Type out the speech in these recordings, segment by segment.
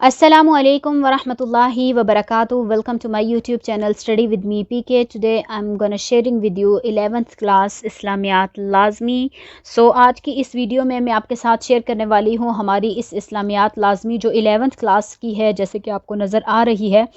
Assalamu alaikum wa rahmatullahi wa barakatuh. Welcome to my YouTube channel Study with me PK. Today I'm gonna sharing with you 11th class इस्लामियात लाज़मी. So आज की इस video में मैं आपके साथ share करने वाली हूँ हमारी इस इस्लामियात लाज़मी जो 11th क्लास की है, जैसे कि आपको नज़र आ रही है.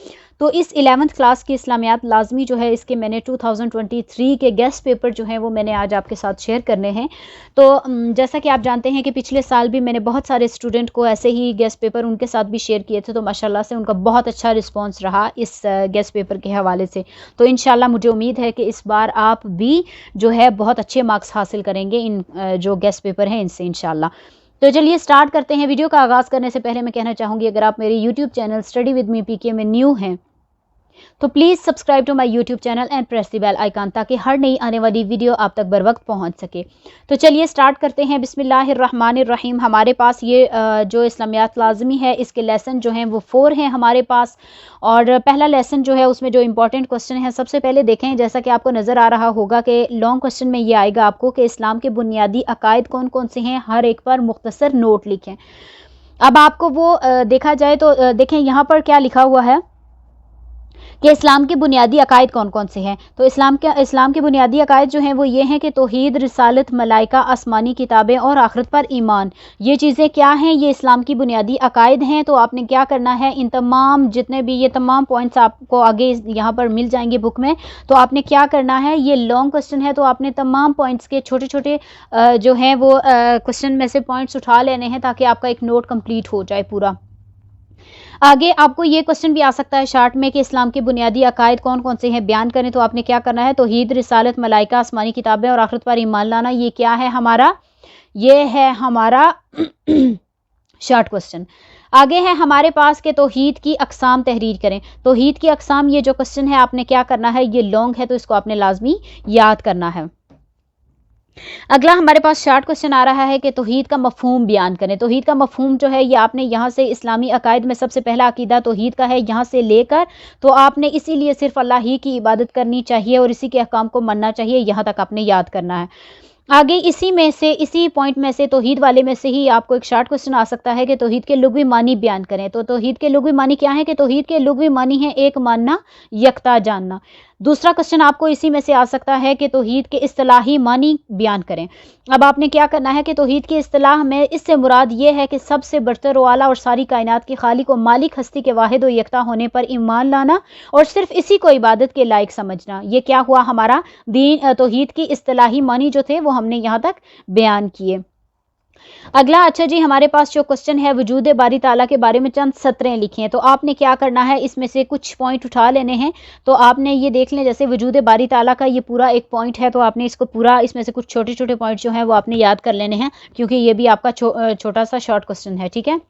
तो इस 11th क्लास की इस्लामियात लाज़मी जो है इसके मैंने 2023 के गेस्ट पेपर जो हैं वो मैंने आज आपके साथ शेयर करने हैं. तो जैसा कि आप जानते हैं कि पिछले साल भी मैंने बहुत सारे स्टूडेंट को ऐसे ही गेस्ट पेपर उनके साथ भी शेयर किए थे, तो माशाल्लाह से उनका बहुत अच्छा रिस्पांस रहा इस गेस्ट पेपर के हवाले से. तो इंशाल्लाह मुझे उम्मीद है कि इस बार आप भी जो है बहुत अच्छे मार्क्स हासिल करेंगे इन जो गेस्ट पेपर हैं इनसे इंशाल्लाह. तो चलिए स्टार्ट करते हैं. वीडियो का आगाज़ करने से पहले मैं कहना चाहूँगी, अगर आप मेरे YouTube channel study with me PK में न्यू हैं तो please subscribe to my YouTube channel and press the bell icon ताकि हर नई आने वाली वीडियो आप तक बर वक्त पहुँच सके. तो चलिए स्टार्ट करते हैं. बिस्मिल्लाहिर्रहमानिर्रहीम. हमारे पास ये जो इस्लामियात लाज़मी है इसके लेसन जो हैं वो 4 हैं हमारे पास. और पहला लेसन जो है उसमें जो इंपॉर्टेंट क्वेश्चन है सबसे पहले देखें. जैसा कि आपको नज़र आ रहा होगा कि लॉन्ग क्वेश्चन में ये आएगा आपको कि इस्लाम के बुनियादी अकायद कौन कौन से हैं, हर एक पर मुख्तसर नोट लिखें. अब आपको वो देखा जाए तो देखें यहाँ पर क्या लिखा हुआ है कि इस्लाम के बुनियादी अकायद कौन कौन से हैं. तो इस्लाम के बुनियादी अकायद जो हैं वो ये हैं कि तौहीद, रिसालत, मलाइका, आसमानी किताबें और आखिरत पर ईमान. ये चीज़ें क्या हैं? ये इस्लाम की बुनियादी अकायद हैं. तो आपने क्या करना है, इन तमाम जितने भी ये तमाम पॉइंट्स आपको आगे यहाँ पर मिल जाएंगे बुक में. तो आपने क्या करना है, ये लॉन्ग क्वेश्चन है तो आपने तमाम पॉइंट्स के छोटे छोटे जो हैं वो क्वेश्चन में से पॉइंट्स उठा लेने हैं ताकि आपका एक नोट कंप्लीट हो जाए पूरा. आगे आपको ये क्वेश्चन भी आ सकता है शार्ट में कि इस्लाम के बुनियादी अकायद कौन कौन से हैं, बयान करें. तो आपने क्या करना है, तौहीद, रिसालत, मलाइका, आसमानी किताबें और आखिरत पर ईमान लाना. ये क्या है हमारा, ये है हमारा शॉर्ट क्वेश्चन. आगे है हमारे पास के तौहीद की अक़साम तहरीर करें. तौहीद की अक़साम ये जो क्वेश्चन है आपने क्या करना है, ये लॉन्ग है तो इसको आपने लाजमी याद करना है. अगला हमारे पास शॉर्ट क्वेश्चन आ रहा है कि तौहीद का मफ़हूम बयान करें. तौहीद का मफ़हूम जो है ये आपने यहाँ से इस्लामी अकायद में सबसे पहला अकीदा तौहीद का है, यहाँ से लेकर तो आपने इसीलिए सिर्फ अल्लाह ही की इबादत करनी चाहिए और इसी के अहकाम को मानना चाहिए, यहाँ तक आपने याद करना है. आगे इसी पॉइंट में से तौहीद वाले में से ही आपको एक शॉर्ट क्वेश्चन आ सकता है कि तौहीद के लुग़वी मानी बयान करें. तो तौहीद के लुग़वी मानी क्या है कि तौहीद के लुग़वी मानी है एक मानना, यकता जानना. दूसरा क्वेश्चन आपको इसी में से आ सकता है कि तौहीद के इस्तिलाही मानी बयान करें. अब आपने क्या करना है कि तौहीद की इस्तिलाह में इससे मुराद ये है कि सबसे बरतर व आला और सारी कायनात के खालिक व मालिक हस्ती के वाहिद व यकता होने पर ईमान लाना और सिर्फ इसी को इबादत के लायक समझना. ये क्या हुआ हमारा दीन. तौहीद की इस्तिलाही मानी जो थे वो हमने यहाँ तक बयान किए. अगला अच्छा जी, हमारे पास जो क्वेश्चन है वजूद बारी ताला के बारे में चंद सतरें लिखी हैं. तो आपने क्या करना है, इसमें से कुछ पॉइंट उठा लेने हैं. तो आपने ये देख लें, जैसे वजूद बारी ताला का ये पूरा एक पॉइंट है तो आपने इसको पूरा, इसमें से कुछ छोटे छोटे पॉइंट जो हैं वो आपने याद कर लेने हैं क्योंकि ये भी आपका छोटा सा शॉर्ट क्वेश्चन है. ठीक है.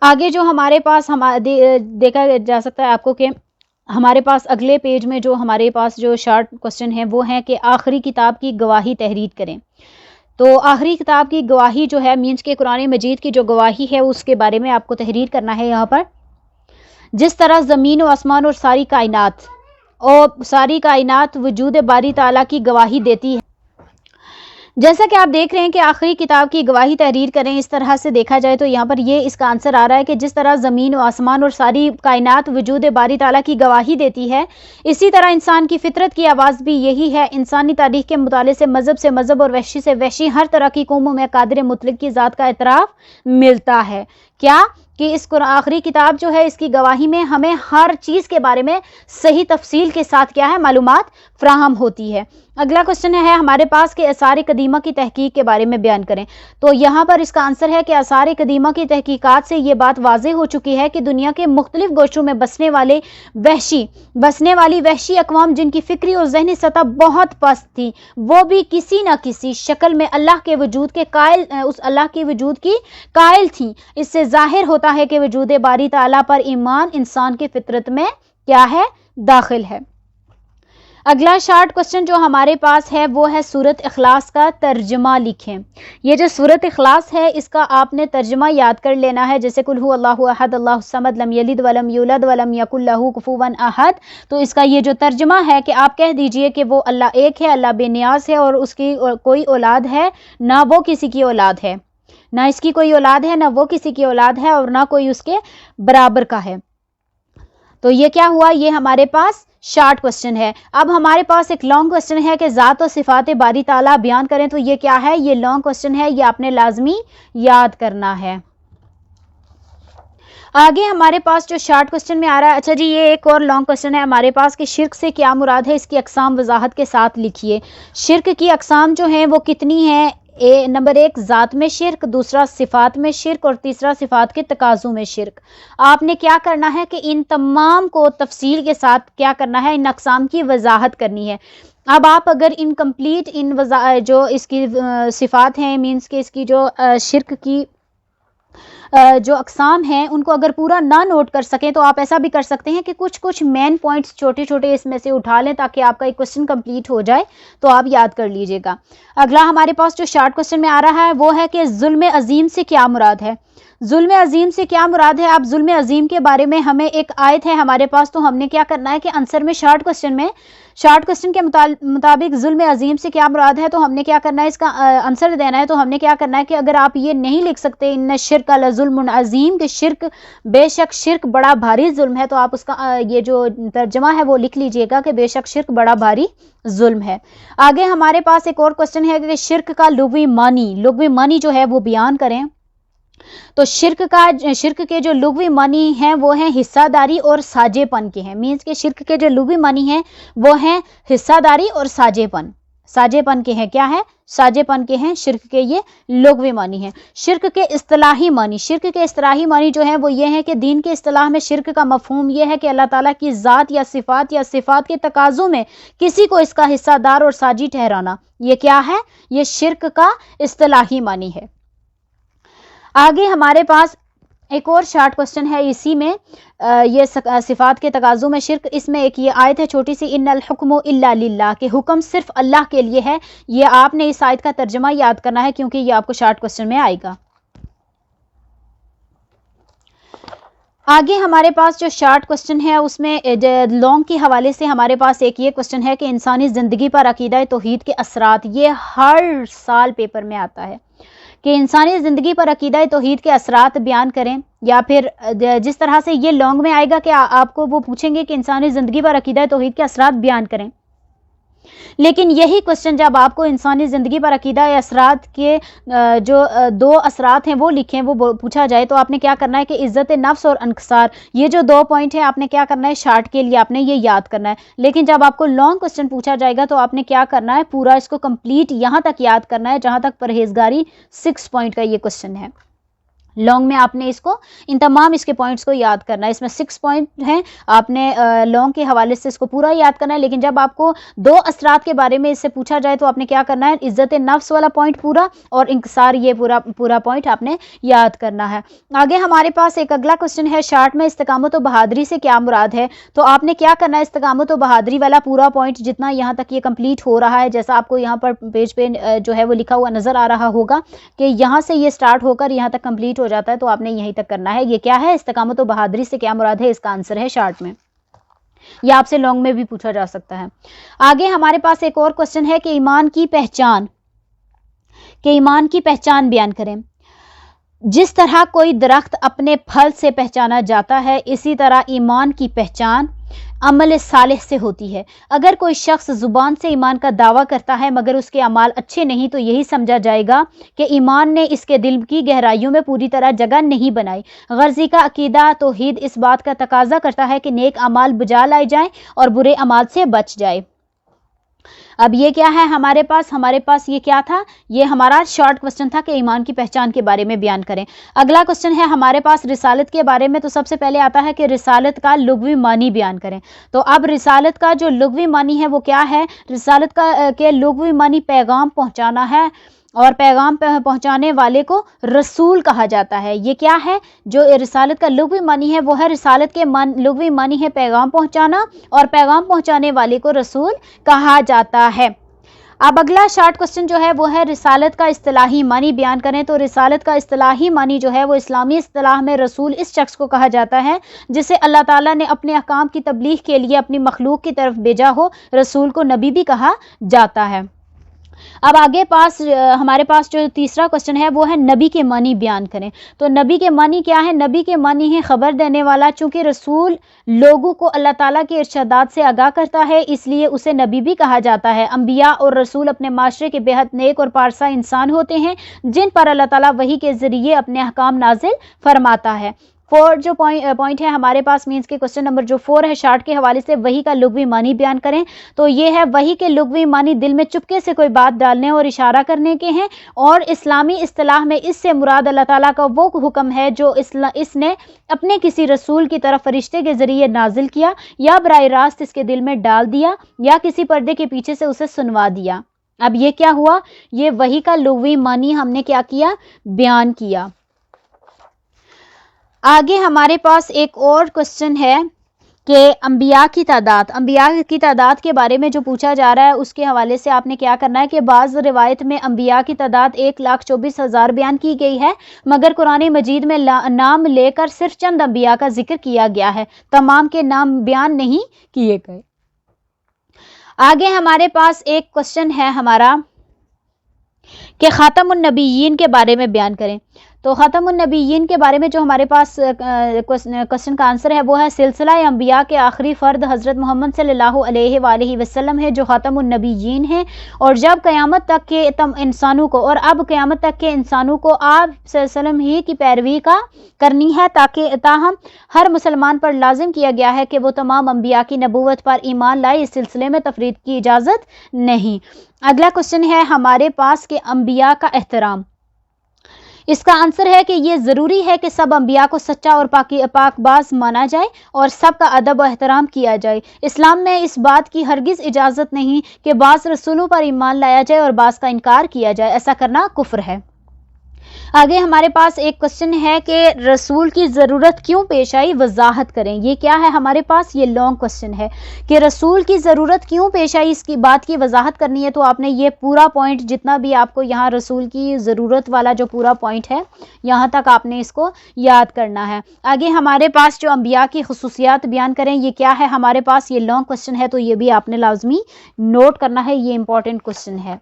आगे जो हमारे पास देखा जा सकता है आपको कि हमारे पास अगले पेज में जो हमारे पास जो शॉर्ट क्वेश्चन है वो है कि आखिरी किताब की गवाही तहरीर करें. तो आखिरी किताब की गवाही जो है मीन्स के कुरान मजीद की जो गवाही है उसके बारे में आपको तहरीर करना है. यहाँ पर जिस तरह ज़मीन और आसमान और सारी कायनात वजूद बारी ताला की गवाही देती है, जैसा कि आप देख रहे हैं कि आखिरी किताब की गवाही तहरीर करें. इस तरह से देखा जाए तो यहाँ पर ये इसका आंसर आ रहा है कि जिस तरह ज़मीन और आसमान और सारी कायनात वजूद बारी ताला की गवाही देती है, इसी तरह इंसान की फितरत की आवाज़ भी यही है. इंसानी तारीख़ के मुताले से मज़हब और वहशी से वहशी हर तरह की कौमों में कादिर मुतलक की ज़ात का एतराफ़ मिलता है. क्या कि इस आखिरी किताब जो है इसकी गवाही में हमें हर चीज़ के बारे में सही तफसील के साथ क्या है मालूमात फ्राहम होती है. अगला क्वेश्चन है हमारे पास कि आसार कदीमा की तहकीक के बारे में बयान करें. तो यहाँ पर इसका आंसर है कि आसार कदीमा की तहकीकात से ये बात वाज़ेह हो चुकी है कि दुनिया के मुख्तलिफ गोशों में बसने वाली वहशी अक़वाम जिनकी फ़िक्री और ज़हनी सतह बहुत पस्त थी, वो भी किसी न किसी शक्ल में अल्लाह के वजूद के कायल, उस अल्लाह के वजूद की कायल थी. इससे ज़ाहिर होता है कि वजूद बारी ताला पर ईमान इंसान की फितरत में क्या है, दाखिल है. अगला शॉर्ट क्वेश्चन जो हमारे पास है वो है सूरत इखलास का तर्जमा लिखें. ये जो सूरत इखलास है इसका आपने तर्जमा याद कर लेना है. जैसे कुल हु अल्लाहु अहद अल्लाहु समद लम यलिद वलम यूलद वलम यकुल लहू कुफुवन अहद. तो इसका ये जो तर्जमा है कि आप कह दीजिए कि वो अल्लाह एक है, अल्लाह बेनियाज है और उसकी कोई औलाद है ना वो किसी की औलाद है. ना इसकी कोई औलाद है, ना वो किसी की औलाद है, और ना कोई उसके बराबर का है। तो ये क्या हुआ, ये हमारे पास शॉर्ट क्वेश्चन है। अब हमारे पास एक लॉन्ग क्वेश्चन है कि ज़ात और सिफात बारी ताला बयान करें। तो ये क्या है, ये लॉन्ग क्वेश्चन है, ये आपने लाजमी याद करना है। आगे हमारे पास जो शॉर्ट क्वेश्चन में आ रहा है, अच्छा जी ये एक और लॉन्ग क्वेश्चन है हमारे पास कि शिर्क से क्या मुराद है, इसकी अक़साम वजाहत के साथ लिखिए। शिर्क की अक़साम जो हैं वो कितनी हैं, नंबर 1 ज़ात में शिर्क, दूसरा सिफ़ात में शिर्क, और तीसरा सिफ़ात के तकाज़ों में शिर्क। आपने क्या करना है कि इन तमाम को तफसील के साथ क्या करना है, इन अक़साम की वजाहत करनी है। अब आप अगर इनकम्प्लीट जो इसकी सिफ़ात हैं, मीन्स कि इसकी जो शिर्क की जो अक़साम हैं उनको अगर पूरा ना नोट कर सकें तो आप ऐसा भी कर सकते हैं कि कुछ कुछ मेन पॉइंट्स छोटे छोटे इसमें से उठा लें ताकि आपका एक क्वेश्चन कंप्लीट हो जाए, तो आप याद कर लीजिएगा। अगला हमारे पास जो शॉर्ट क्वेश्चन में आ रहा है वो है कि जुल्म अजीम से क्या मुराद है। जुल्म अजीम से क्या मुराद है, आप जुल्म अजीम के बारे में हमें एक आयत है हमारे पास, तो हमने क्या करना है कि आंसर में शॉर्ट क्वेश्चन के मुताबिक जुल्म अजीम से क्या मुराद है, तो हमने क्या करना है, इसका आंसर देना है। तो हमने क्या करना है कि अगर आप ये नहीं लिख सकते इन्न शिर्क लजुल्मुन अजीम, कि शिर्क बेशक शिर्क बड़ा भारी जुल्म है, तो आप उसका ये जो तर्जमा है वो लिख लीजिएगा कि बेशक शिर्क बड़ा भारी जुल्म है। आगे हमारे पास एक और क्वेश्चन है कि शिर्क का लुग़वी मानी जो है वो बयान करें। तो शिर्क के जो लुग़वी मानी हैं वो हैं हिस्सादारी और साझेपन के हैं। मीन्स के शिर्क के जो लुग़वी मानी हैं वो हैं हिस्सादारी और साझेपन के हैं। क्या है, साझेपन के हैं शिर्क के ये लुग़वी मानी हैं। शिर्क के इस्तिलाही मानी जो है वो ये है कि दीन के इस्तिलाह में शिर्क का मफ़हूम ये है कि अल्लाह ताला की ज़ात या सिफ़ात के तकाज़ों में किसी को इसका हिस्सादार और साझी ठहराना, ये क्या है, ये शिर्क का इस्तिलाही मानी है। आगे हमारे पास एक और शॉर्ट क्वेश्चन है इसी में, ये सिफ़ात के तकाज़ों में शिर्क, इसमें एक ये आयत है छोटी सी, इन्नल हुक्मु इल्ला लिल्लाह, के हुक्म सिर्फ अल्लाह के लिए है। ये आपने इस आयत का तर्जुमा याद करना है क्योंकि ये आपको शॉर्ट क्वेश्चन में आएगा। आगे हमारे पास जो शॉर्ट क्वेश्चन है उसमें लॉन्ग के हवाले से हमारे पास एक ये क्वेश्चन है कि इंसानी ज़िंदगी पर अकीदा तौहीद के असरात, ये हर साल पेपर में आता है कि इंसानी ज़िंदगी पर अकीदा तौहीद के असरात बयान करें, या फिर जिस तरह से ये लॉन्ग में आएगा कि आपको वो पूछेंगे कि इंसानी ज़िंदगी पर अकीदा तौहीद के असरात बयान करें। लेकिन यही क्वेश्चन जब आपको इंसानी ज़िंदगी पर अकीदा असरात के जो 2 असरात हैं वो लिखें, वो पूछा जाए, तो आपने क्या करना है कि इज़्ज़त नफ्स और इनकिसार, ये जो 2 पॉइंट है आपने क्या करना है, शॉर्ट के लिए आपने ये याद करना है। लेकिन जब आपको लॉन्ग क्वेश्चन पूछा जाएगा तो आपने क्या करना है, पूरा इसको कंप्लीट यहाँ तक याद करना है जहाँ तक परहेजगारी 6 पॉइंट का ये क्वेश्चन है। लॉन्ग में आपने इसको इन तमाम इसके पॉइंट्स को याद करना है। इसमें 6 पॉइंट हैं, आपने लॉन्ग के हवाले से इसको पूरा याद करना है। लेकिन जब आपको 2 असरात के बारे में इससे पूछा जाए तो आपने क्या करना है, इज़्ज़त नफ्स वाला पॉइंट पूरा और इंकिसार ये पूरा पॉइंट आपने याद करना है। आगे हमारे पास एक अगला क्वेश्चन है, शार्ट में इस्तिकामत व बहादुरी से क्या मुराद है। तो आपने क्या करना है, इस्तिकामत व बहादुरी वाला पूरा पॉइंट जितना यहाँ तक ये कंप्लीट हो रहा है, जैसा आपको यहाँ पर पेज पे जो है वो लिखा हुआ नज़र आ रहा होगा कि यहाँ से ये स्टार्ट होकर यहाँ तक कंप्लीट हो जाता है, तो आपने यहीं तक करना है। ये क्या है, इस्तिकामत व बहादुरी से क्या मुराद है, इसका आंसर है शॉर्ट में। या आपसे लॉन्ग में भी पूछा जा सकता है। आगे हमारे पास एक और क्वेश्चन है कि ईमान की पहचान बयान करें। जिस तरह कोई दरख्त अपने फल से पहचाना जाता है, इसी तरह ईमान की पहचान अमल सालेह से होती है। अगर कोई शख्स ज़ुबान से ईमान का दावा करता है मगर उसके अमाल अच्छे नहीं, तो यही समझा जाएगा कि ईमान ने इसके दिल की गहराइयों में पूरी तरह जगह नहीं बनाई। गर्ज़ी का अकीदा तौहीद इस बात का तकाजा करता है कि नेक अमाल बजा लाए जाएं और बुरे अमाल से बच जाए। अब ये क्या है हमारे पास ये क्या था, ये हमारा शॉर्ट क्वेश्चन था कि ईमान की पहचान के बारे में बयान करें। अगला क्वेश्चन है हमारे पास रिसालत के बारे में। तो सबसे पहले आता है कि रिसालत का लुग़वी मानी बयान करें। तो अब रिसालत का जो लुग़वी मानी है वो क्या है, रिसालत के लुग़वी मानी पैगाम पहुँचाना है, और पैगाम पहुँचाने वाले को रसूल कहा जाता है। ये क्या है, जो रिसालत का लुग़वी मानी है वो है, रिसालत के लुग़वी मानी है पैगाम पहुँचाना, और पैगाम पहुँचाने वाले को रसूल कहा जाता है। अब अगला शॉर्ट क्वेश्चन जो है वो है रिसालत का इस्तिलाही मानी बयान करें। तो रिसालत का इस्तिलाही मानी जो है वो इस्लामी इस्तिलाह में रसूल इस शख्स को कहा जाता है जिसे अल्लाह ताला ने अपने अहकाम की तबलीग के लिए अपनी मखलूक की तरफ भेजा हो। रसूल को नबी भी कहा जाता है। اب آگے ہمارے پاس جو تیسرا کوشچن ہے وہ ہے نبی کے معنی بیان کریں. تو نبی کے معنی کیا ہے؟ نبی کے معنی ہے خبر دینے والا. چونکہ رسول لوگوں کو اللہ تعالیٰ کے ارشادات سے آگاہ کرتا ہے اس لیے اسے نبی بھی کہا جاتا ہے. انبیاء اور رسول اپنے معاشرے کے بے حد نیک اور پارسا انسان ہوتے ہیں جن پر اللہ تعالیٰ وحی کے ذریعے اپنے احکام نازل فرماتا ہے. 4 جو پوائنٹ ہے ہمارے پاس مینس کے کوشچن نمبر جو 4 ہے شارٹ کے حوالے سے وحی کا لغوی معنی بیان کریں. تو یہ ہے وحی کے لغوی معنی دل میں چپکے سے کوئی بات ڈالنے اور اشارہ کرنے کے ہیں. اور اسلامی اصطلاح میں اس سے مراد اللہ تعالیٰ کا وہ حکم ہے جو اس نے اپنے کسی رسول کی طرف فرشتے کے ذریعے نازل کیا یا براہ راست اس کے دل میں ڈال دیا یا کسی پردے کے پیچھے سے اسے سنوا دیا. اب یہ کیا ہوا؟ یہ وحی کا لغوی معنی ہم نے کیا کیا؟ بیان کیا. آگے ہمارے پاس ایک اور کوشچن ہے کہ انبیاء کی تعداد کے بارے میں جو پوچھا جا رہا ہے اس کے حوالے سے آپ نے کیا کرنا ہے کہ بعض روایت میں انبیاء کی تعداد 1,24,000 بیان کی گئی ہے مگر قرآن مجید میں نام لے کر صرف چند انبیاء کا ذکر کیا گیا ہے، تمام کے نام بیان نہیں کیے گئے. آگے ہمارے پاس ایک کوشچن ہے ہمارا کہ خاتم النبیین کے بارے میں بیان کریں. تو خاتم النبیین کے بارے میں جو ہمارے پاس کوشچن کا آنسر ہے وہ ہے سلسلہ انبیاء کے آخری فرد حضرت محمد صلی اللہ علیہ وآلہ وسلم ہے جو خاتم النبیین ہیں. اور جب قیامت تک کے انسانوں کو اور اب قیامت تک کے انسانوں کو آپ صلی اللہ علیہ وسلم ہی کی پیروی کرنی ہے تاہم ہر مسلمان پر لازم کیا گیا ہے کہ وہ تمام انبیاء کی نبوت پر ایمان لائے. اس سلسلے میں تفرید کی اجازت نہیں. اگلا کوشچن ہے ہمارے پاس کہ انبیاء کا احترام. اس کا آنسر ہے کہ یہ ضروری ہے کہ سب انبیاء کو سچا اور پاک باز مانا جائے اور سب کا ادب و احترام کیا جائے. اسلام میں اس بات کی ہرگز اجازت نہیں کہ بعض رسولوں پر ایمان لایا جائے اور بعض کا انکار کیا جائے، ایسا کرنا کفر ہے. آگے ہمارے پاس ایک کوشچن ہے کہ رسول کی ضرورت کیوں پیش آئی، وضاحت کریں. یہ کیا ہے ہمارے پاس؟ یہ لانگ کوشچن ہے کہ رسول کی ضرورت کیوں پیش آئی، اس کی بات کی وضاحت کرنی ہے. تو آپ نے یہ پورا پوائنٹ جتنا بھی آپ کو یہاں رسول کی ضرورت والا جو پورا پوائنٹ ہے یہاں تک آپ نے اس کو یاد کرنا ہے. آگے ہمارے پاس جو انبیاء کی خصوصیات بیان کریں، یہ کیا ہے ہمارے پاس؟ یہ لانگ کوشچن ہے تو یہ بھی آپ نے لازمی نوٹ کرنا ہے، یہ امپورٹنٹ کوشچن ہے.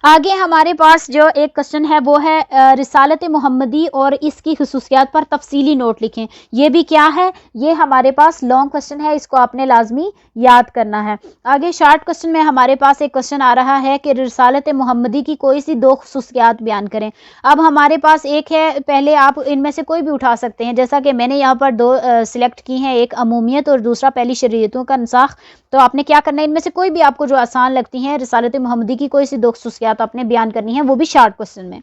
آگے ہمارے پاس جو ایک کوشچن ہے وہ ہے رسالت محمدی اور اس کی خصوصیات پر تفصیلی نوٹ لکھیں. یہ بھی کیا ہے؟ یہ ہمارے پاس لانگ کوشچن ہے، اس کو آپ نے لازمی یاد کرنا ہے. آگے شارٹ کوشچن میں ہمارے پاس ایک کوشچن آ رہا ہے کہ رسالت محمدی کی کوئی سی 2 خصوصیات بیان کریں. اب ہمارے پاس ایک ہے، پہلے آپ ان میں سے کوئی بھی اٹھا سکتے ہیں جیسا کہ میں نے یہاں پر 2 سلیکٹ کی ہیں، ایک عمومیت اور دوسرا پہلی شریعتوں کا انساخ. تو آپ نے کیا کرنا ہے، ان میں سے کوئی بھی آپ کو جو آسان لگتی ہیں رسالت محمدی کی کوئی سی 2 خصوصیات آپ نے بیان کرنی ہے، وہ بھی شارٹ کوشچن میں.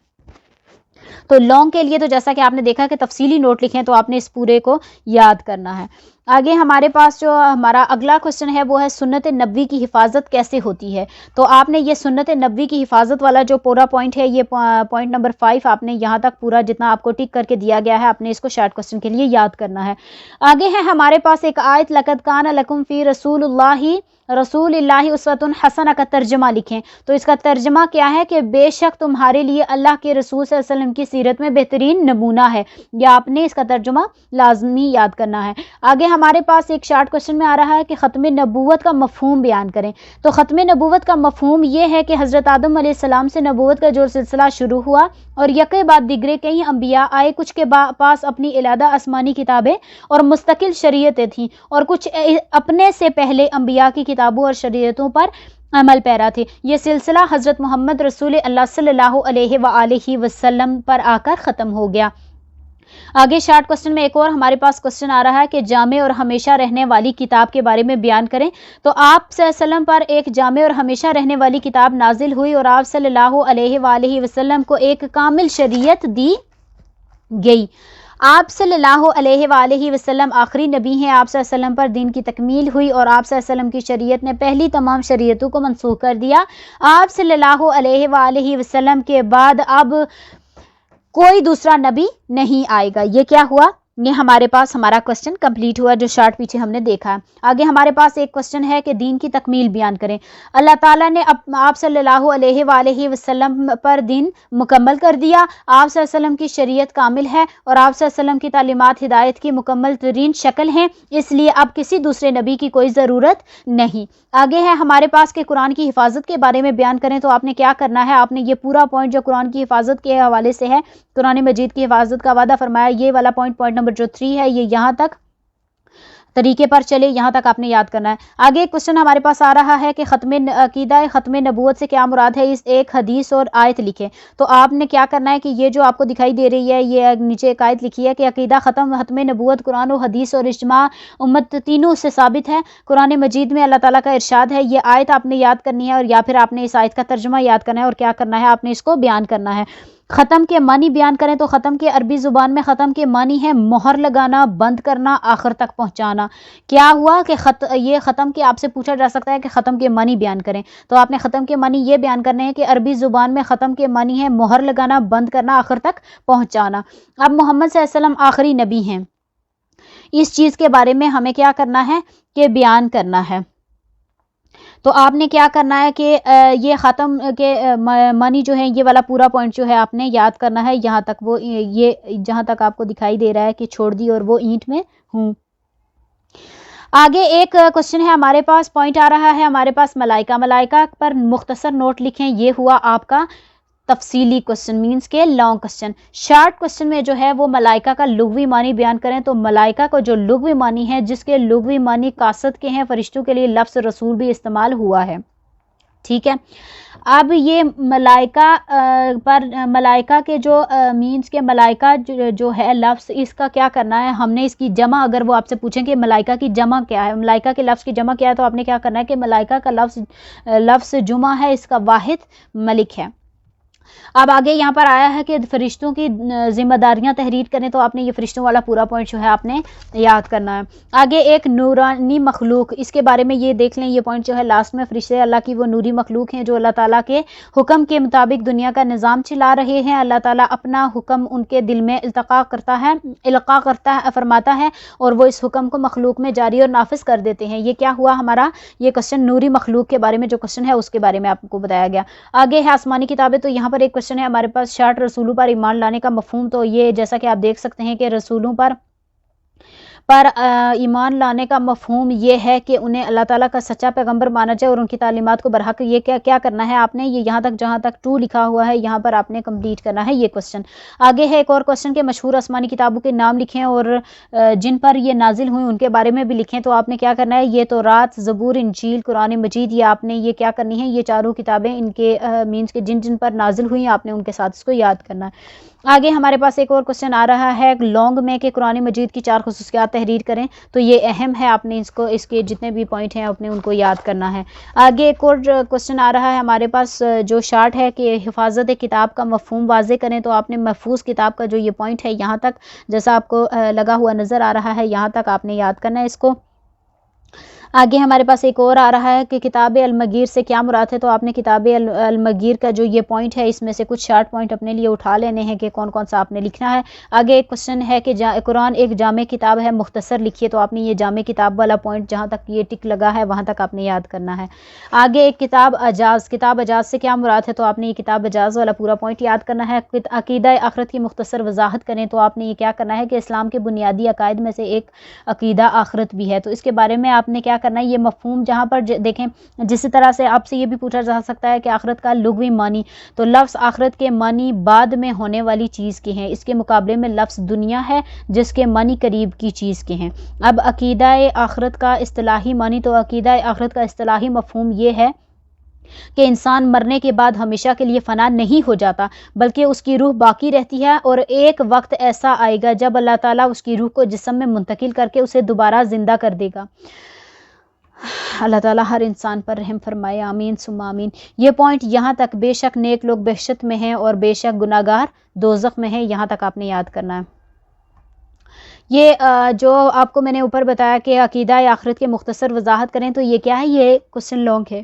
تو لانگ کے لیے تو جیسا کہ آپ نے دیکھا کہ تفصیلی نوٹ لکھیں تو آپ نے اس پورے کو یاد کرنا ہے. آگے ہمارے پاس جو ہمارا اگلا کوشچن ہے وہ ہے سنت نبوی کی حفاظت کیسے ہوتی ہے. تو آپ نے یہ سنت نبوی کی حفاظت والا جو پورا پوائنٹ ہے، یہ پوائنٹ نمبر 5 آپ نے یہاں تک پورا جتنا آپ کو ٹک کر کے دیا گیا ہے آپ نے اس کو شارٹ کوشچن کے لیے یاد کرنا ہے. آگے ہے ہمارے پاس ایک آیت لقد کان لکم فی رسول اللہ اسوۃ حسنہ کا ترجمہ لکھیں. تو اس کا ترجمہ کیا ہے کہ بے شک تمہارے لیے اللہ کے رسول صلی اللہ علیہ وسلم کی سیرت میں بہترین نمونہ ہے. یا آپ نے اس کا ترجمہ لازمی یاد کرنا ہے. آگے ہمارے پاس ایک شارٹ کوشچن میں آ رہا ہے کہ ختم نبوت کا مفہوم بیان کریں. تو ختم نبوت کا مفہوم یہ ہے کہ حضرت آدم علیہ السلام سے نبوت کا جو سلسلہ شروع ہوا اور یکے بعد دیگرے کئی انبیاء آئے. کچھ کے پاس اپنی علیحدہ آسمانی کتابیں اور مستقل شریعتیں تھیں اور کچھ اپنے سے پہلے انبیاء کی کتابوں اور شریعتوں پر عمل پیرا تھے. یہ سلسلہ حضرت محمد رسول اللہ صلی اللہ علیہ وآلہ وسلم پر آ کر ختم ہو گیا. آگے شارٹ کوشچن میں ایک اور ہمارے پاس کوشچن آ رہا ہے کہ جامع اور ہمیشہ رہنے والی کتاب کے بارے میں بیان کریں. تو آپ صلی اللہ علیہ وسلم پر ایک جامع اور ہمیشہ رہنے والی کتاب نازل ہوئی اور آپ صلی اللہ علیہ وآلہ وسلم کو ایک کامل شریعت دی گئی. آپ صلی اللہ علیہ وآلہ وسلم آخری نبی ہیں. آپ صلی اللہ علیہ وسلم پر دین کی تکمیل ہوئی اور آپ صلی اللہ علیہ وسلم کی شریعت نے پہلی تمام شریعتوں کو منسوخ کر دیا. آپ صلی اللہ علیہ وآلہ وسلم کے بعد اب کوئی دوسرا نبی نہیں آئے گا. یہ کیا ہوا؟ یہ ہمارے پاس ہمارا کوشچن کمپلیٹ ہوا جو شارٹ پیچھے ہم نے دیکھا ہے۔ آگے ہمارے پاس ایک کوشچن ہے کہ دین کی تکمیل بیان کریں۔ اللہ تعالیٰ نے آپ صلی اللہ علیہ وآلہ وسلم پر دین مکمل کر دیا۔ آپ صلی اللہ علیہ وسلم کی شریعت کامل ہے اور آپ صلی اللہ علیہ وسلم کی تعلیمات ہدایت کی مکمل ترین شکل ہیں، اس لیے اب کسی دوسرے نبی کی کوئی ضرورت نہیں۔ آگے ہے ہمارے پاس کہ قرآن کی حفاظت کے بارے میں بیان کریں، تو آپ نے کیا کرنا ہے، آپ نے یہ پورا پوائنٹ جو قرآن کی حفاظت کے حوالے سے ہے، قرآن مجید کی حفاظت کا وعدہ فرمایا، یہ والا پوائنٹ نمبر جو 3 ہے، یہ یہاں تک طریقے پر چلے، یہاں تک آپ نے یاد کرنا ہے۔ آگے ایک کوشچن ہمارے پاس آ رہا ہے کہ عقیدہ ختم نبوت سے کیا مراد ہے، اس ایک حدیث اور آیت لکھیں۔ تو آپ نے کیا کرنا ہے کہ یہ جو آپ کو دکھائی دے رہی ہے، یہ نیچے ایک آیت لکھی ہے کہ عقیدہ ختم نبوت قرآن و حدیث اور اجماع امت تینوں سے ثابت ہے۔ قرآن مجید میں اللہ تعالیٰ کا ارشاد ہے، یہ آیت آپ نے یاد کرنی ہے، اور یا پھر آپ نے اس آیت کا ترجمہ یاد کرنا ہے، اور کیا کرنا ہے، آپ نے اس کو بیان کرنا ہے۔ ختم کے معنی بیان کریں، تو ختم کے عربی زبان میں ختم کے معنی ہے مہر لگانا، بند کرنا، آخر تک پہنچانا۔ کیا ہوا کہ یہ ختم کے آپ سے پوچھا جا سکتا ہے کہ ختم کے معنی بیان کریں، تو آپ نے ختم کے معنی یہ بیان کرنے ہیں کہ عربی زبان میں ختم کے معنی ہے مہر لگانا، بند کرنا، آخر تک پہنچانا۔ اب محمد صلی اللہ علیہ وسلم آخری نبی ہیں، اس چیز کے بارے میں ہمیں کیا کرنا ہے کہ بیان کرنا ہے۔ تو آپ نے کیا کرنا ہے کہ یہ ختم کے معنی جو ہے، یہ والا پورا پوائنٹ جو ہے آپ نے یاد کرنا ہے، یہاں تک وہ یہ جہاں تک آپ کو دکھائی دے رہا ہے کہ چھوڑ دی اور وہ اینٹ میں ہوں۔ آگے ایک کوشچن ہے ہمارے پاس، پوائنٹ آ رہا ہے ہمارے پاس ملائکہ پر مختصر نوٹ لکھیں۔ یہ ہوا آپ کا تفصیلی کوشچن، مینس کے لانگ کوشچن۔ شارٹ کوشچن میں جو ہے وہ ملائکہ کا لغوی معنی بیان کریں، تو ملائکہ کو جو لغوی معنی ہے، جس کے لغوی معنی کاسد کے ہیں، فرشتوں کے لیے لفظ رسول بھی استعمال ہوا ہے، ٹھیک ہے۔ اب یہ ملائکہ کے جو مینس کے ملائکہ جو ہے لفظ، اس کا کیا کرنا ہے، ہم نے اس کی جمع، اگر وہ آپ سے پوچھیں کہ ملائکہ کی جمع کیا ہے، ملائکہ کے لفظ کی جمع کیا ہے، تو آپ نے کیا کرنا ہے کہ ملائکہ کا لفظ جمع ہے، اس کا واحد ملک ہے۔ اب آگے یہاں پر آیا ہے کہ فرشتوں کی ذمہ داریاں تحریر کریں، تو آپ نے یہ فرشتوں والا پورا پوائنٹ جو ہے آپ نے یاد کرنا ہے۔ آگے ایک نورانی مخلوق، اس کے بارے میں یہ دیکھ لیں، یہ پوائنٹ جو ہے لاسٹ میں، فرشتے اللہ کی وہ نوری مخلوق ہیں جو اللہ تعالیٰ کے حکم کے مطابق دنیا کا نظام چلا رہے ہیں۔ اللہ تعالیٰ اپنا حکم ان کے دل میں القاء فرماتا ہے، اور وہ اس حکم کو مخلوق میں جاری اور نافذ کر دیتے ہیں۔ یہ کیا ہوا ہمارا یہ کوشچن، نوری مخلوق کے بارے میں جو کوشچن ہے اس کے بارے میں آپ کو بتایا گیا۔ آگے ہے آسمانی کتابیں، تو یہاں پر ایک کوشچن ہے ہمارے پاس، شارٹ رسولوں پر ایمان لانے کا مفہوم۔ تو یہ جیسا کہ آپ دیکھ سکتے ہیں کہ رسولوں پر ایمان لانے کا مفہوم یہ ہے کہ انہیں اللہ تعالیٰ کا سچا پیغمبر مانا جائے اور ان کی تعلیمات کو برحق۔ یہ کیا کرنا ہے آپ نے، یہ یہاں تک جہاں تک 2 لکھا ہوا ہے، یہاں پر آپ نے کمپلیٹ کرنا ہے یہ کوشچن۔ آگے ہے ایک اور کوشچن کہ مشہور آسمانی کتابوں کے نام لکھیں اور جن پر یہ نازل ہوئی ان کے بارے میں بھی لکھیں۔ تو آپ نے کیا کرنا ہے، یہ تورات، زبور، انجیل، قرآن مجید، یہ آپ نے یہ کیا کرنی ہے، یہ چاروں کتابیں ان کے مینس کے جن پر نازل ہوئی آپ نے ان کے ساتھ اس کو یاد کرنا ہے۔ آگے ہمارے پاس ایک اور کوشچن آ رہا ہے لانگ میں کہ قرآن مجید کی 4 خصوصیات تحریر کریں، تو یہ اہم ہے، آپ نے اس کے جتنے بھی پوائنٹ ہیں آپ نے ان کو یاد کرنا ہے۔ آگے ایک اور کوشچن آ رہا ہے ہمارے پاس جو شارٹ ہے کہ حفاظت کتاب کا مفہوم واضح کریں، تو آپ نے محفوظ کتاب کا جو یہ پوائنٹ ہے یہاں تک جیسا آپ کو لگا ہوا نظر آ رہا ہے، یہاں تک آپ نے یاد کرنا ہے اس کو۔ آگے ہمارے پاس ایک اور آ رہا ہے کہ کتاب المگیر سے کیا مراد ہے، تو آپ نے کتاب المگیر کا جو یہ پوائنٹ ہے اس میں سے کچھ شارٹ پوائنٹ اپنے لیے اٹھا لینے ہیں کہ کون کون سا آپ نے لکھنا ہے۔ آگے ایک کوشچن ہے کہ قرآن ایک جامع کتاب ہے، مختصر لکھیے، تو آپ نے یہ جامع کتاب والا پوائنٹ جہاں تک یہ ٹک لگا ہے وہاں تک آپ نے یاد کرنا ہے۔ آگے ایک کتاب اجاز سے کیا مراد ہے، تو آپ نے یہ کتاب اجاز والا پورا پوائنٹ یاد کرنا ہے۔ عقیدہ آخرت کی مختصر وضاحت کریں، تو آپ نے یہ کیا کرنا ہے کہ اسلام کے بنیادی عقائد میں سے ایک عقیدہ آخرت بھی ہے، تو اس کے بارے میں آپ نے کیا کرنا ہے، یہ مفہوم جہاں پر دیکھیں جس طرح سے آپ سے یہ بھی پوچھا جا سکتا ہے کہ آخرت کا لغوی معنی، تو لفظ آخرت کے معنی بعد میں ہونے والی چیز کے ہیں، اس کے مقابلے میں لفظ دنیا ہے جس کے معنی قریب کی چیز کے ہیں۔ اب عقیدہ آخرت کا اصطلاحی معنی، تو عقیدہ آخرت کا اصطلاحی مفہوم یہ ہے کہ انسان مرنے کے بعد ہمیشہ کے لیے فنا نہیں ہو جاتا، بلکہ اس کی روح باقی رہتی ہے، اور ایک وقت ایسا آئے گا جب اللہ تعالیٰ اس کی روح کو جسم میں منتقل کر کے اسے دوبارہ زندہ کر دے گا۔ اللہ تعالیٰ ہر انسان پر رحم فرمائے، آمین ثم آمین۔ یہ پوائنٹ یہاں تک، بے شک نیک لوگ بہشت میں ہیں اور بے شک گناہگار دوزخ میں ہیں، یہاں تک آپ نے یاد کرنا ہے۔ یہ جو آپ کو میں نے اوپر بتایا کہ عقیدہ آخرت کے مختصر وضاحت کریں، تو یہ کیا ہے، یہ کوشچن لانگ ہے۔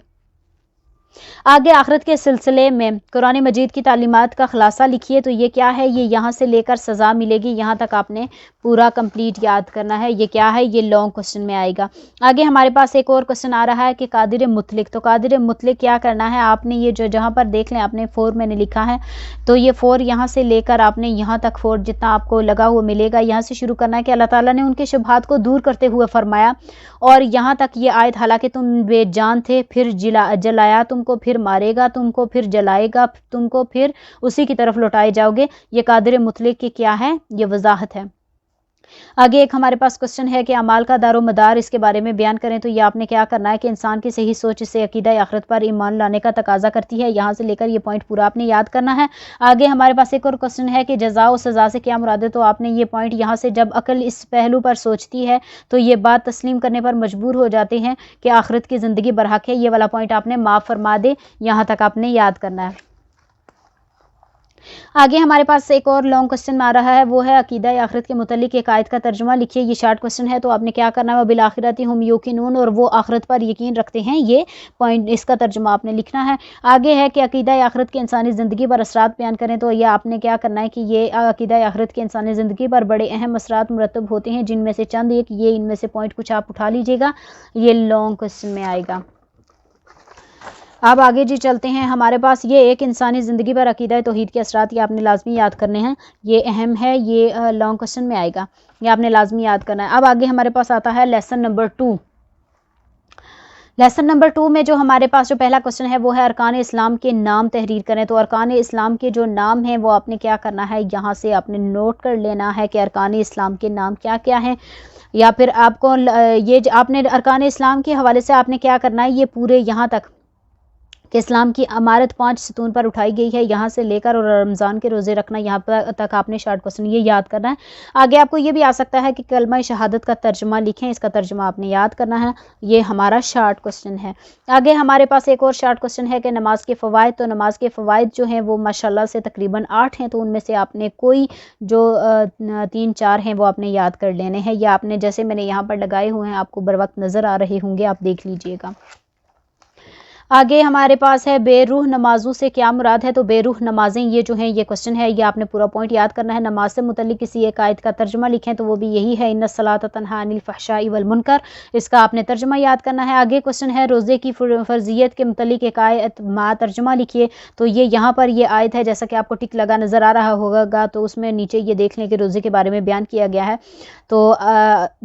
आगे आखिरत के सिलसिले में कुरान मजीद की तालीमात का खुलासा लिखिए, तो ये क्या है, ये यहाँ से लेकर सज़ा मिलेगी यहाँ तक आपने पूरा कंप्लीट याद करना है। ये क्या है, ये लॉन्ग क्वेश्चन में आएगा। आगे हमारे पास एक और क्वेश्चन आ रहा है कि कादिर मुतलिक, तो कादिर मुतलिक क्या करना है आपने, ये जो जहाँ पर देख लें आपने 4 मैंने लिखा है, तो ये 4 यहाँ से लेकर आपने यहाँ तक 4 जितना आपको लगा हुआ मिलेगा यहाँ से शुरू करना है कि अल्लाह ताला ने उनके शुबहात को दूर करते हुए फरमाया, और यहाँ तक ये आयत, हालांकि तुम बेजान थे फिर जलाया तुमको, फिर मारेगा तुमको, फिर जलाएगा तुमको, फिर उसी की तरफ लौटाए जाओगे। ये कादिर मुतलिक की क्या है, ये वजाहत है। आगे एक हमारे पास क्वेश्चन है कि अमाल का दारो मदार इसके बारे में बयान करें, तो ये आपने क्या करना है कि इंसान की सही सोच से अकीदा आखिरत पर ईमान लाने का तकाजा करती है। यहाँ से लेकर ये पॉइंट पूरा आपने याद करना है। आगे हमारे पास एक और क्वेश्चन है कि जज़ा और सज़ा से क्या मुराद है, तो आपने ये पॉइंट यहाँ से जब अकल इस पहलू पर सोचती है तो ये बात तस्लीम करने पर मजबूर हो जाते हैं कि आखिरत की ज़िंदगी बरहक है। ये वाला पॉइंट आपने माफ़ फरमा दे, यहाँ तक आपने याद करना है। आगे हमारे पास एक और लॉन्ग क्वेश्चन आ रहा है, वो है अकीदा आखिरत के मुतल्लिक एक आयत का तर्जुमा लिखिए। ये शार्ट क्वेश्चन है, तो आपने क्या करना है, बिल आखिरती हम यूकिनून, और वो आखिरत पर यकीन रखते हैं, ये पॉइंट इसका तर्जुमा आपने लिखना है। आगे है कि अकीदा आखिरत की इंसानी ज़िंदगी पर असरात बयान करें, तो ये आपने क्या करना है कि ये अकीदा आखिरत की इंसानी ज़िंदगी पर बड़े अहम असरात मुरतब होते हैं, जिनमें से चंद एक ये इनमें से पॉइंट कुछ आप उठा लीजिएगा, ये लॉन्ग क्वेश्चन में आएगा। अब आगे जी चलते हैं, हमारे पास ये एक इंसानी ज़िंदगी पर अकीदा तौहीद के असरात, ये आपने लाजमी याद करने हैं, ये अहम है, ये लॉन्ग क्वेश्चन में आएगा, ये आपने लाजमी याद करना है। अब आगे हमारे पास आता है लेसन नंबर 2। लेसन नंबर 2 में जो हमारे पास जो पहला क्वेश्चन है वो है अरकान इस्लाम के नाम तहरीर करें। तो अरकान इस्लाम के जो नाम हैं वो आपने क्या करना है, यहाँ से आपने नोट कर लेना है कि अरकान इस्लाम के नाम क्या क्या हैं, या फिर आपको ये आपने अरकान इस्लाम के हवाले से आपने क्या करना है, ये पूरे यहाँ तक कि इस्लाम की अमारत 5 सतून पर उठाई गई है, यहाँ से लेकर और रमज़ान के रोज़े रखना, यहाँ पर तक आपने शॉर्ट क्वेश्चन ये याद करना है। आगे आपको ये भी आ सकता है कि कलमा शहादत का तर्जुमा लिखें, इसका तर्जुमा आपने याद करना है, ये हमारा शॉर्ट क्वेश्चन है। आगे हमारे पास एक और शॉर्ट क्वेश्चन है कि नमाज के फ़वाइद, तो नमाज के फ़वाइद जो हैं वो माशाल्लाह से तकरीबन 8 हैं, तो उनमें से आपने कोई जो 3-4 हैं वो आपने याद कर लेने हैं, या आपने जैसे मैंने यहाँ पर लगाए हुए हैं आपको बर वक्त नज़र आ रहे होंगे, आप देख लीजिएगा। आगे हमारे पास है बेरूह नमाजों से क्या मुराद है, तो बेरूह नमाजें ये जो हैं ये क्वेश्चन है, ये आपने पूरा पॉइंट याद करना है। नमाज से मुतल्लिक किसी एक आयत का तर्जुमा लिखें, तो वो भी यही है, इन्ना सलात तन्हा अनिल फहशाई वल मुनकर, इसका आपने तर्जुमा याद करना है। आगे क्वेश्चन है रोज़े की फ़र्जियत के मुतल्लिक एक आयत मा तर्जुमा लिखिए, तो ये यहाँ पर ये आयत है, जैसा कि आपको टिक लगा नज़र आ रहा होगा, तो उसमें नीचे ये देख लें कि रोज़े के बारे में बयान किया गया है। तो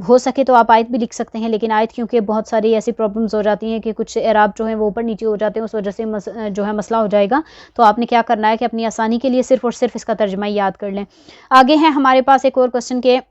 हो सके तो आप आयत भी लिख सकते हैं, लेकिन आयत क्योंकि बहुत सारी ऐसी प्रॉब्लम्स हो जाती हैं कि कुछ एराब जो है वो ऊपर नीचे हो जाते हैं, उस वजह से जो है मसला हो जाएगा। तो आपने क्या करना है कि अपनी आसानी के लिए सिर्फ और सिर्फ इसका तर्जुमा याद कर लें। आगे है हमारे पास एक और क्वेश्चन के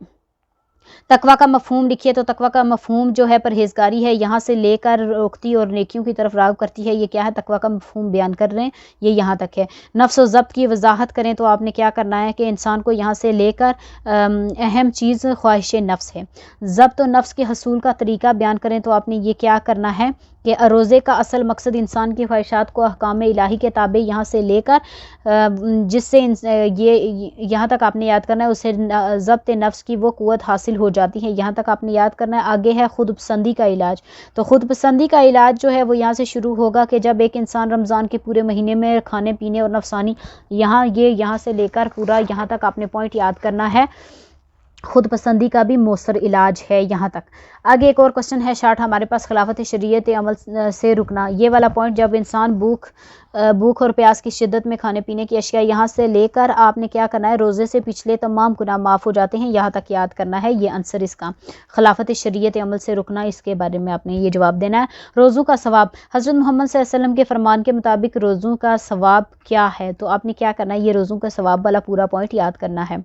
तकवा का मफहूम लिखिए, तो तकवा का मफहूम जो है परहेज़गारी है, यहाँ से लेकर रोकती और नेकियों की तरफ राग़ करती है, ये क्या है, तकवा का मफहूम बयान कर रहे हैं, ये यहाँ तक है। नफ्स और ज़ब्त की वजाहत करें, तो आपने क्या करना है कि इंसान को यहाँ से लेकर अहम चीज़ ख्वाहिश नफ्स है। ज़ब्त और नफ्स के हसूल का तरीका बयान करें, तो आपने ये क्या करना है कि रोज़े का असल मकसद इंसान की ख्वाहिशात को अहकाम इलाही के ताबे यहाँ से लेकर जिससे ये यहाँ तक आपने याद करना है, उससे ज़ब्त नफ्स की वो क़ुव्वत हासिल हो जाती है, यहाँ तक आपने याद करना है। आगे है खुद पसंदी का इलाज, तो खुद पसंदी का इलाज जो है वो यहाँ से शुरू होगा कि जब एक इंसान रमज़ान के पूरे महीने में खाने पीने और नफसानी यहाँ से लेकर पूरा यहाँ तक आपने पॉइंट याद करना है, खुद पसंदी का भी मौसर इलाज है यहाँ तक। आगे एक और क्वेश्चन है शार्ट हमारे पास, खिलाफत शरीयत अमल से रुकना, ये वाला पॉइंट जब इंसान भूख और प्यास की शिद्दत में खाने पीने की अशिया यहाँ से लेकर आपने क्या करना है, रोज़े से पिछले तमाम गुनाह माफ़ हो जाते हैं, यहाँ तक याद करना है ये आंसर इसका। खिलाफत शरीयत अमल से रुकना, इसके बारे में आपने ये जवाब देना है। रोज़ों का सवाब, हज़रत मोहम्मद सल्लल्लाहु अलैहि वसल्लम के फरमान के मुताबिक रोज़ों का सवाब क्या है, तो आपने क्या करना है, ये रोज़ों का सवाब वाला पूरा पॉइंट याद करना है।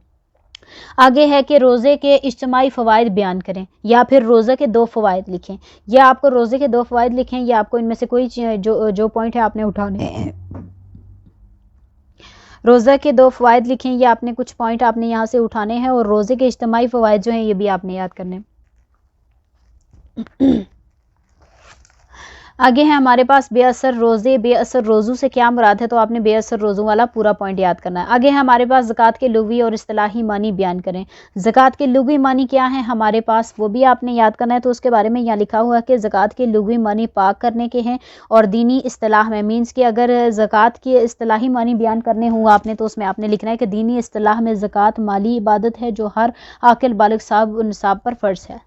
आगे है कि रोज़े के इज्तिमाई फ़वाइद बयान करें, या फिर रोज़े के 2 फ़वाइद लिखें, या आपको रोज़े के 2 फ़वाइद लिखें, या आपको इनमें से कोई जो पॉइंट है आपने उठाने हैं। रोज़े के 2 फ़वाइद लिखें, या आपने कुछ पॉइंट आपने यहाँ से उठाने हैं, और रोज़े के इज्तिमाई फ़वाइद जो हैं ये भी आपने याद करने। आगे है हमारे पास बेअसर रोज़े, बेअसर रोज़ू से क्या मुराद है, तो आपने बेअसर रोज़ों वाला पूरा पॉइंट याद करना है। आगे है हमारे पास ज़कात के लुग़वी और इस्तिलाही मानी बयान करें। ज़कात के लुग़वी मानी क्या है हमारे पास, वो भी आपने याद करना है। तो उसके बारे में यहाँ लिखा हुआ है कि ज़कात के लुग़वी मानी पाक करने के हैं और दीनी इस्तिलाह में, मीन्स कि अगर ज़कात के इस्तिलाही मानी बयान करने हों आपने, तो उसमें आपने लिखना है कि दीनी इस्तिलाह में ज़कात माली इबादत है जो हर आकिल बालिग साहब निसाब पर फ़र्ज़ है।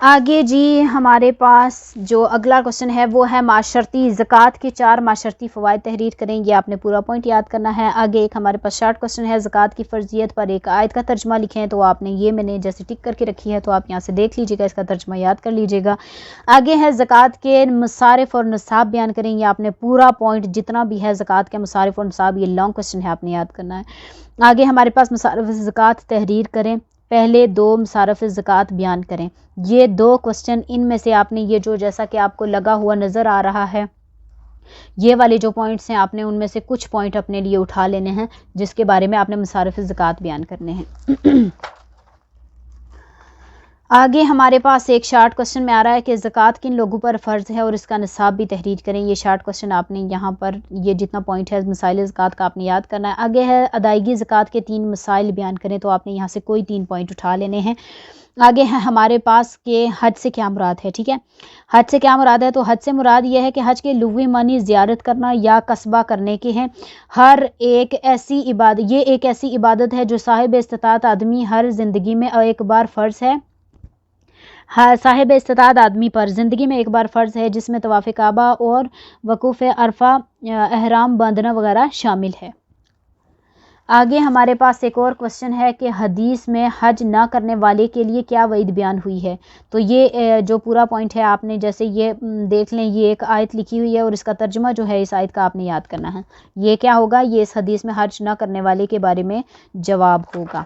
आगे जी हमारे पास जो अगला क्वेश्चन है वो है माशरती ज़कात के 4 माशरती फ़वाइद तहरीर करें। ये आपने पूरा पॉइंट याद करना है। आगे एक हमारे पास शॉर्ट क्वेश्चन है ज़कात की फ़र्जियत पर एक आयत का तर्जमा लिखें। तो आपने ये मैंने जैसे टिक करके रखी है, तो आप यहाँ से देख लीजिएगा, इसका तर्जमा याद कर लीजिएगा। आगे है ज़कात के मसारिफ़ और निसाब बयान करें। ये आपने पूरा पॉइंट जितना भी है ज़कात के मसारिफ़ और निसाब, ये लॉन्ग क्वेश्चन है, आपने याद करना है। आगे हमारे पास मसारिफ़ ज़कात तहरीर करें, पहले 2 मसारिफ़ ज़कात बयान करें। ये 2 क्वेश्चन, इनमें से आपने ये जो जैसा कि आपको लगा हुआ नज़र आ रहा है, ये वाले जो पॉइंट्स हैं आपने उनमें से कुछ पॉइंट अपने लिए उठा लेने हैं जिसके बारे में आपने मसारिफ़ ज़कात बयान करने हैं। आगे हमारे पास एक शार्ट क्वेश्चन में आ रहा है कि ज़कात किन लोगों पर फ़र्ज़ है और इसका निसाब भी तहरीर करें। ये शार्ट क्वेश्चन आपने यहाँ पर ये जितना पॉइंट है मसाइल ज़कात का आपने याद करना है। आगे है अदायगी ज़कात के 3 मसाइल बयान करें। तो आपने यहाँ से कोई 3 पॉइंट उठा लेने हैं। आगे है हमारे पास कि हज से क्या मुराद है, ठीक है। हज से क्या मुराद है, तो हज से मुराद ये है कि हज के लुग़वी मानी ज़ियारत करना या कस्बा करने के हैं। ये एक ऐसी इबादत है जो साहिब इस्तिताअत आदमी हर ज़िंदगी में एक बार फ़र्ज़ है, साहिब इस्तिताअत आदमी पर ज़िंदगी में एक बार फ़र्ज़ है, जिसमें तवाफ़ काबा और वक़ूफ़ अरफ़ा, एहराम बांधना वगैरह शामिल है। आगे हमारे पास एक और क्वेश्चन है कि हदीस में हज ना करने वाले के लिए क्या वईद बयान हुई है। तो ये जो पूरा पॉइंट है आपने जैसे ये देख लें, ये एक आयत लिखी हुई है और इसका तर्जुमा जो है इस आयत का आपने याद करना है। ये क्या होगा, ये इस हदीस में हज ना करने वाले के बारे में जवाब होगा।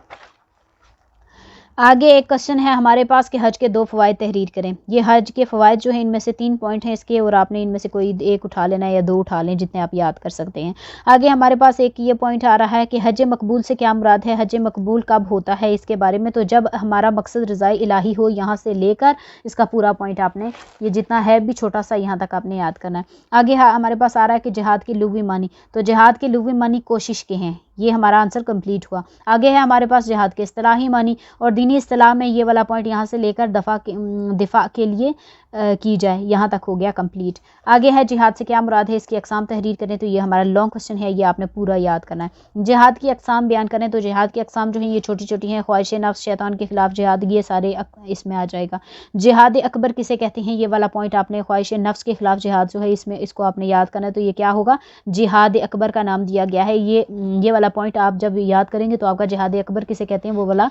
आगे एक क्वेश्चन है हमारे पास कि हज के 2 फ़वाइद तहरीर करें। ये हज के फ़वाइद जो है इनमें से 3 पॉइंट हैं इसके, और आपने इनमें से कोई एक उठा लेना है या 2 उठा लें, जितने आप याद कर सकते हैं। आगे हमारे पास एक ये पॉइंट आ रहा है कि हज मकबूल से क्या मुराद है, हज मकबूल कब होता है इसके बारे में। तो जब हमारा मकसद रज़ाई इलाही हो, यहाँ से लेकर इसका पूरा पॉइंट आपने ये जितना है भी छोटा सा यहाँ तक आपने याद करना है। आगे हमारे पास आ रहा है कि जिहाद की लुग़वी मानी। तो जिहाद की लुग़वी मानी कोशिश के हैं, ये हमारा आंसर कंप्लीट हुआ। आगे है हमारे पास जिहाद के इस्तिलाही मानी और दीनी इस्तिलाह में, ये वाला पॉइंट यहाँ से लेकर दिफा के लिए की जाए, यहाँ तक हो गया कंप्लीट। आगे है जिहाद से क्या मुराद है, इसकी अक़साम तहरीर करें। तो ये हमारा लॉन्ग क्वेश्चन है, ये आपने पूरा याद करना है। जिहाद की अक़साम बयान करें। तो जिहाद की अक़साम जो है ये छोटी छोटी हैं, ख्वाहिश नफ्स, शैतान के खिलाफ जिहाद, ये सारे इसमें आ जाएगा। जिहाद अकबर किसे कहते हैं, ये वाला पॉइंट आपने ख्वाहिश नफ्स के खिलाफ जिहाद जो है इसमें इसको आपने याद करना है। तो ये क्या होगा, जिहाद अकबर का नाम दिया गया है। ये वाला पॉइंट आप जब याद करेंगे तो आपका जिहाद अकबर किसे कहते हैं वो वाला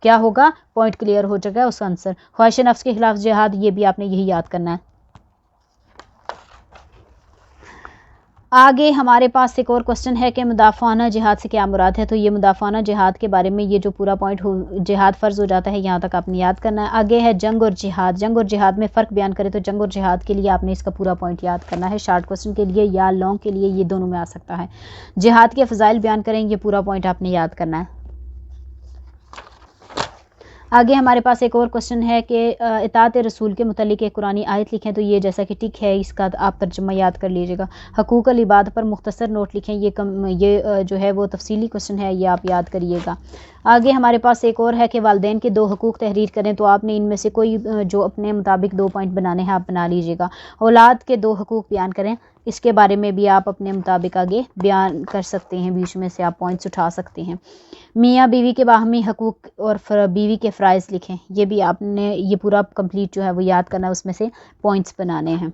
क्या होगा, पॉइंट क्लियर हो जाएगा उसका आंसर। ख्वाहिश नफ्स के खिलाफ जिहाद, ये भी आपने यही याद करना है। आगे हमारे पास एक और क्वेश्चन है कि मुदाफ़ाना जिहाद से क्या मुराद है। तो ये मुदाफ़ाना जिहाद के बारे में ये जो पूरा पॉइंट जिहाद फ़र्ज़ हो जाता है, यहाँ तक आपने याद करना है। आगे है जंग और जिहाद। जंग और जिहाद में फ़र्क बयान करें। तो जंग और जिहाद के लिए आपने इसका पूरा पॉइंट याद करना है। शॉर्ट क्वेश्चन के लिए या लॉन्ग के लिए, ये दोनों में आ सकता है। जिहाद के फ़ज़ाइल बयान करें, ये पूरा पॉइंट आपने याद करना है। आगे हमारे पास एक और क्वेश्चन है कि इताअत रसूल के मुतल्लिक़ एक कुरानी आयत लिखें। तो ये जैसा कि टिक है इसका आप तर्जुमा याद कर लीजिएगा। हकूक़ अल इबाद पर मुख्तसर नोट लिखें। ये जो है वो तफसीली क्वेश्चन है, ये आप याद करिएगा। आगे हमारे पास एक और है कि वालिदैन के 2 हकूक़ तहरीर करें। तो आपने इनमें से कोई जो अपने मुताबिक 2 पॉइंट बनाने हैं आप बना लीजिएगा। औलाद के 2 हकूक़ बयान करें, इसके बारे में भी आप अपने मुताबिक आगे बयान कर सकते हैं, बीच में से आप पॉइंट्स उठा सकते हैं। मियाँ बीवी के बाहमी हकूक़ और बीवी के फ़राइज़ लिखें। ये भी आपने ये पूरा कंप्लीट जो है वो याद करना है, उसमें से पॉइंट्स बनाने हैं।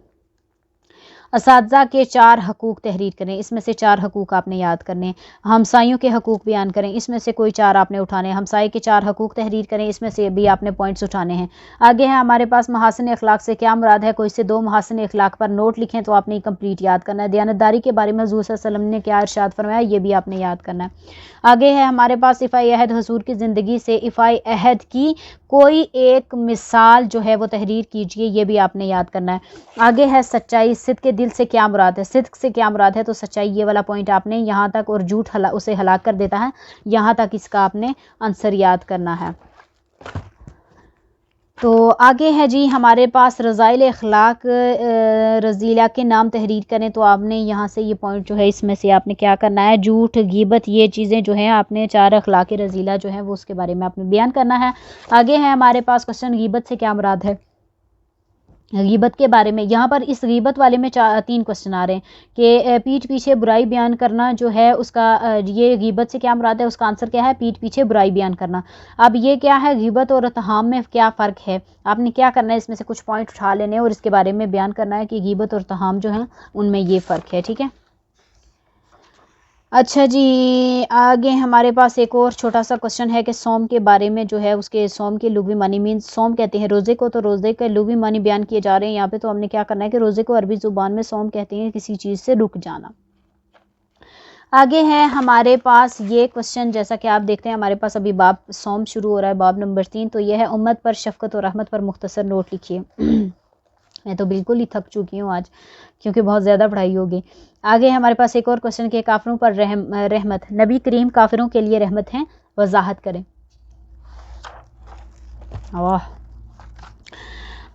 असातिज़ा के 4 हकूक़ तहरीर करें, इसमें से 4 हकूक़ आपने याद करने। हमसायों के हकूक़ बयान करें, इसमें से कोई 4 आपने उठाने हैं। हमसाये के 4 हकूक़ तहरीर करें, इसमें से भी आपने पॉइंट्स उठाने हैं। आगे है हमारे पास महासिन अखलाक से क्या मुराद है। कोई से 2 महासिन अखलाक पर नोट लिखें। तो आपने कंप्लीट याद करना है। दयानतदारी के बारे में हुज़ूर सल्लल्लाहु अलैहि वसल्लम ने क्या इरशाद फरमाया, ये भी आपने याद करना है। आगे है हमारे पास इफ़ाए अहद, हुज़ूर की ज़िंदगी से इफ़ाए अहद की कोई एक मिसाल जो है वो तहरीर कीजिए, ये भी आपने याद करना है। आगे है सच्चाई, सिद्क़ के दिल से क्या मुराद है। सिद्क़ से क्या मुराद है, तो सच्चाई, ये वाला पॉइंट आपने यहाँ तक, और झूठ उसे हलाक कर देता है, यहाँ तक इसका आपने आंसर याद करना है। تو آگے ہے جی ہمارے پاس رضائل اخلاق رذیلہ کے نام تحریر کریں، تو آپ نے یہاں سے یہ پوائنٹ جو ہے اس میں سے آپ نے کیا کرنا ہے، جھوٹ، غیبت، یہ چیزیں جو ہیں آپ نے 4 اخلاق رذیلہ جو ہیں وہ اس کے بارے میں آپ نے بیان کرنا ہے۔ آگے ہے ہمارے پاس کوشچن غیبت سے کیا مراد ہے، غیبت کے بارے میں یہاں پر اس غیبت والے میں 3 کوشچن آ رہے ہیں کہ پیٹھ پیچھے برائی بیان کرنا جو ہے اس کا یہ غیبت سے کیا مراد ہے، اس کا آنسر کیا ہے، پیٹھ پیچھے برائی بیان کرنا۔ اب یہ کیا ہے، غیبت اور اتہام میں کیا فرق ہے، آپ نے کیا کرنا ہے، اس میں سے کچھ پوائنٹ اٹھا لینے اور اس کے بارے میں بیان کرنا ہے کہ غیبت اور اتہام جو ہیں ان میں یہ فرق ہے، ٹھیک ہے۔ اچھا جی آگے ہمارے پاس ایک اور چھوٹا سا کوشچن ہے کہ صوم کے بارے میں جو ہے اس کے صوم کے لغوی معنی مینس صوم کہتے ہیں روزے کو، تو روزے کے لغوی معنی بیان کیے جا رہے ہیں یہاں پہ، تو ہم نے کیا کرنا ہے کہ روزے کو عربی زبان میں صوم کہتے ہیں کسی چیز سے رک جانا۔ آگے ہے ہمارے پاس یہ کوشچن، جیسا کہ آپ دیکھتے ہیں ہمارے پاس ابھی باب صوم شروع ہو رہا ہے، باب نمبر 3، تو یہ ہے امت پر شفقت اور رحمت پر مختصر نوٹ لکھیے۔ میں تو بالکل ہی تھک چکی ہوں آج کیونکہ بہت زیادہ پڑھائی ہوگی۔ آگے ہمارے پاس ایک اور کوشچن کہ کافروں پر رحمت، نبی کریم کافروں کے لیے رحمت ہیں، وضاحت کریں۔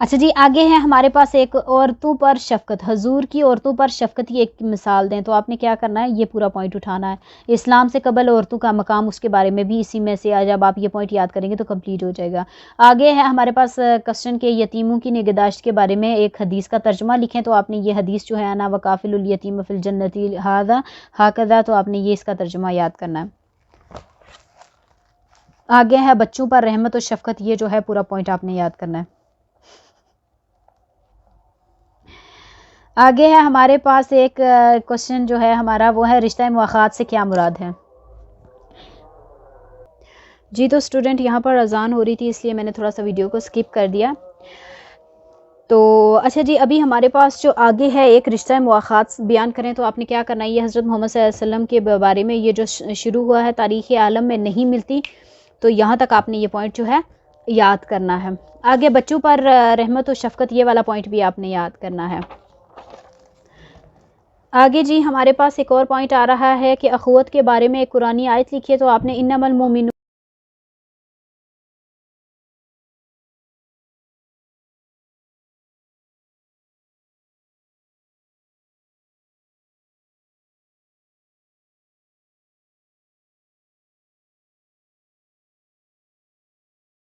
اچھا جی آگے ہے ہمارے پاس ایک عورتوں پر شفقت، حضور کی عورتوں پر شفقت کی ایک مثال دیں، تو آپ نے کیا کرنا ہے، یہ پورا پوائنٹ اٹھانا ہے۔ اسلام سے قبل عورتوں کا مقام، اس کے بارے میں بھی اسی میں سے جب آپ یہ پوائنٹ یاد کریں گے تو کمپلیٹ ہو جائے گا۔ آگے ہے ہمارے پاس کوشچن کہ یتیموں کی نگہداشت کے بارے میں ایک حدیث کا ترجمہ لکھیں، تو آپ نے یہ حدیث جو ہے انا وکافل الیتیم فی الجنۃ ھذا ھکذا، تو آپ نے یہ اس کا ترجمہ یاد کرنا ہے۔ آگے ہے بچوں پر رحمت و شفقت، یہ جو ہے پورا پوائنٹ آپ نے یاد کرنا ہے۔ آگے ہے ہمارے پاس ایک کوشچن جو ہے ہمارا وہ ہے رشتہ مواخات سے کیا مراد ہے۔ جی تو اسٹوڈنٹ یہاں پر اذان ہو رہی تھی اس لیے میں نے تھوڑا سا ویڈیو کو سکپ کر دیا۔ تو اچھا جی ابھی ہمارے پاس جو آگے ہے ایک رشتہ مواخات بیان کریں، تو آپ نے کیا کرنا ہے، یہ حضرت محمد صلی اللہ علیہ وسلم کے بارے میں یہ جو شروع ہوا ہے تاریخ عالم میں نہیں ملتی، تو یہاں تک آپ نے یہ پوائنٹ جو ہے یاد کرنا ہے۔ آگے بچوں پر رحمت و شفقت، یہ والا پوائنٹ بھی آپ نے یاد کرنا ہے۔ آگے جی ہمارے پاس ایک اور پوائنٹ آ رہا ہے کہ اخوت کے بارے میں ایک قرآنی آیت لکھیے، تو آپ نے انما المؤمنون